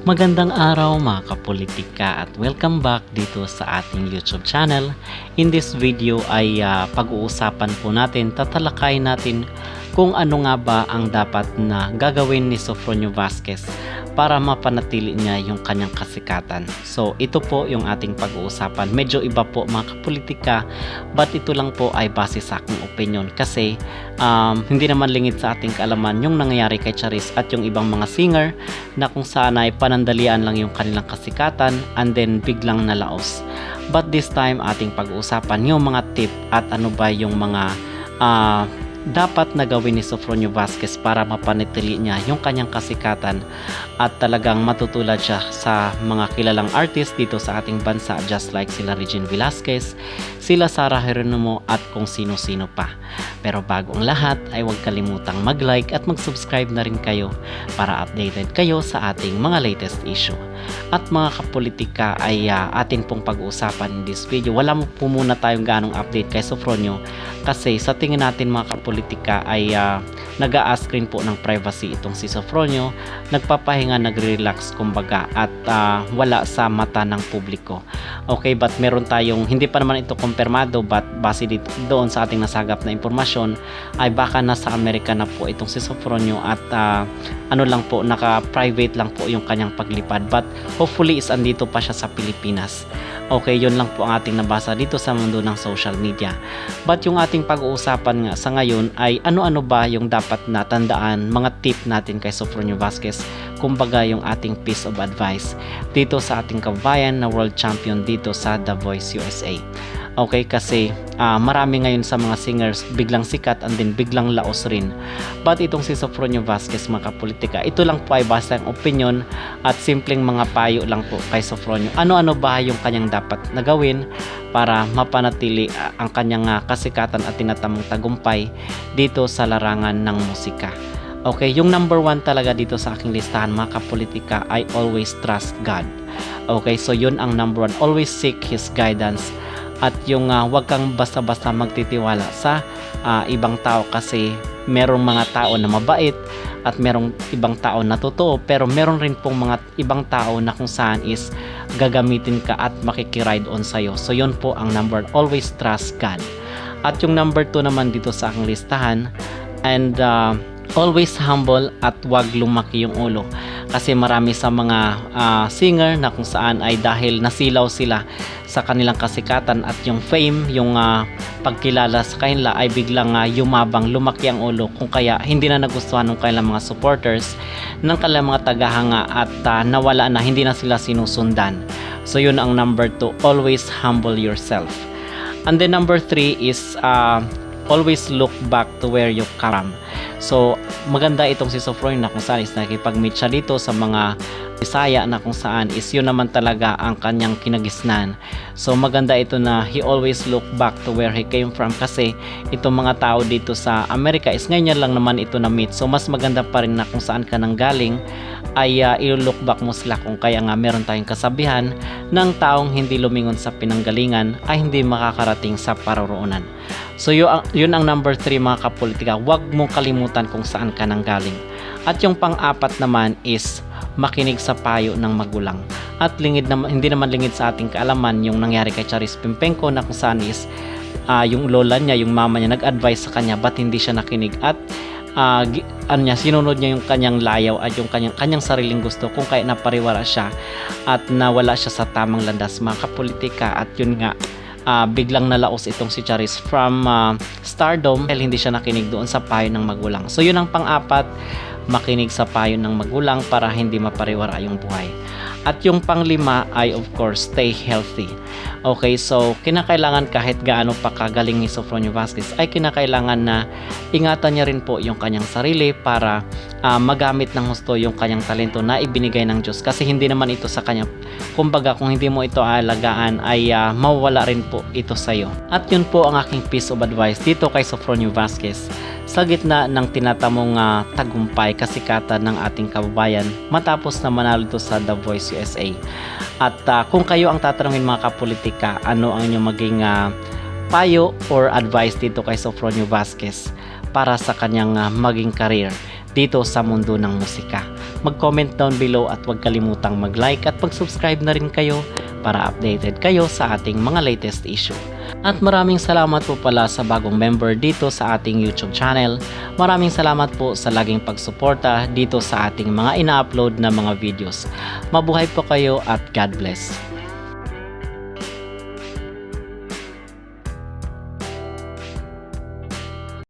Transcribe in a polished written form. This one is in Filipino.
Magandang araw mga kapolitika at welcome back dito sa ating YouTube channel. In this video ay pag-uusapan po natin, tatalakay natin kung ano nga ba ang dapat na gagawin ni Sofronio Vazquez para mapanatili niya yung kanyang kasikatan. So ito po yung ating pag-uusapan. Medyo iba po mga kapolitika, but ito lang po ay base sa aking opinion kasi hindi naman lingid sa ating kaalaman yung nangyayari kay Charis at yung ibang mga singer na kung saan ay panandalian lang yung kanilang kasikatan and then biglang nalaos. But this time ating pag-uusapan yung mga tip at ano ba yung mga dapat na gawin ni Sofronio Vazquez para mapanatili niya yung kanyang kasikatan at talagang matutulad siya sa mga kilalang artist dito sa ating bansa, just like sila Regine Velasquez, sila Sarah Geronimo at kung sino-sino pa. Pero bago ang lahat ay huwag kalimutang mag-like at mag-subscribe na rin kayo para updated kayo sa ating mga latest issue. At mga kapolitika ay atin pong pag-uusapan in this video. Wala po muna tayong ganong update kay Sofronio kasi sa tingin natin mga kapolitika ay nag-a-ask rin po ng privacy itong si Sofronio, nagpapahinga, nagre-relax kumbaga at wala sa mata ng publiko. Okay, but meron tayong, hindi pa naman ito kumpirmado, but base dito, doon sa ating nasagap na impormasyon ay baka nasa Amerika na po itong si Sofronio at ano lang po, naka-private lang po yung kanyang paglipad, but hopefully is andito pa siya sa Pilipinas. Okay, yun lang po ang ating nabasa dito sa mundo ng social media. But yung ating pag-uusapan nga sa ngayon ay ano-ano ba yung dapat na tandaan, mga tip natin kay Sofronio Vazquez, kumbaga yung ating piece of advice dito sa ating kabayan na world champion dito sa The Voice USA. Okay, kasi marami ngayon sa mga singers biglang sikat and then biglang laos rin. But itong si Sofronio Vazquez mga kapolitika, ito lang po ay basta ang opinion at simpleng mga payo lang po kay Sofronio. Ano-ano ba yung kanyang dapat na gawin para mapanatili ang kanyang kasikatan at tinatamong tagumpay dito sa larangan ng musika. Okay, yung number 1 talaga dito sa aking listahan mga kapolitika ay always trust God. Okay, so yun ang number 1, always seek His guidance. At yung wag kang basta-basta magtitiwala sa ibang tao kasi merong mga tao na mabait at merong ibang tao na totoo, pero meron rin pong mga ibang tao na kung saan is gagamitin ka at makikiride on sa'yo. So yun po ang number 1, always trust God. At yung number 2 naman dito sa aking listahan, and always humble at wag lumaki yung ulo. Kasi marami sa mga singer na kung saan ay dahil nasilaw sila sa kanilang kasikatan at yung fame, yung pagkilala sa kanila ay biglang yumabang, lumaki ang ulo, kung kaya hindi na nagustuhan ng kanilang mga supporters, ng kanilang mga tagahanga at nawala na, hindi na sila sinusundan. So yun ang number 2, always humble yourself. And then number 3 is always look back to where you come from. So maganda itong si Sofronio na kung saan is nakikipag-meet siya dito sa mga Bisaya na kung saan is yun naman talaga ang kanyang kinagisnan. So maganda ito na he always look back to where he came from kasi itong mga tao dito sa Amerika is ngayon lang naman ito na meet. So mas maganda pa rin na kung saan ka nang galing ay i-look back mo sila, kung kaya nga meron tayong kasabihan ng taong hindi lumingon sa pinanggalingan ay hindi makakarating sa paroroonan. So yun ang number 3 mga kapolitika, huwag mong kalimutan kung saan ka nang galing. At yung pang-apat naman is makinig sa payo ng magulang. At hindi naman lingid sa ating kaalaman yung nangyari kay Charis Pimpenko na kung saan is yung lola niya, yung mama niya nag-advise sa kanya but hindi siya nakinig at sinunod niya yung kanyang layaw at yung kanyang sariling gusto, kung kaya napariwara siya at nawala siya sa tamang landas mga kapolitika. At yun nga, biglang nalaos itong si Charis from stardom dahil hindi siya nakinig doon sa payo ng magulang. So yun ang pang-apat, makinig sa payo ng magulang para hindi mapariwara yung buhay. At yung pang-5 ay of course stay healthy. Okay, so kinakailangan kahit gaano pa kagaling ni Sofronio Vazquez ay kinakailangan na ingatan niya rin po yung kanyang sarili para magamit ng husto yung kanyang talento na ibinigay ng Diyos, kasi hindi naman ito sa kanya, kumbaga kung hindi mo ito alagaan ay mawawala rin po ito sa iyo. At yun po ang aking piece of advice dito kay Sofronio Vazquez sa gitna ng tinatamong tagumpay, kasikatan ng ating kababayan matapos na manalo ito sa The Voice USA. At kung kayo ang tatanungin mga kapolitika, ano ang inyong maging payo or advice dito kay Sofronio Vazquez para sa kanyang maging career dito sa mundo ng musika? mag-comment down below at huwag kalimutang mag-like at mag-subscribe na rin kayo para updated kayo sa ating mga latest issue. At maraming salamat po pala sa bagong member dito sa ating YouTube channel. Maraming salamat po sa laging pagsuporta dito sa ating mga ina-upload na mga videos. Mabuhay po kayo at God bless.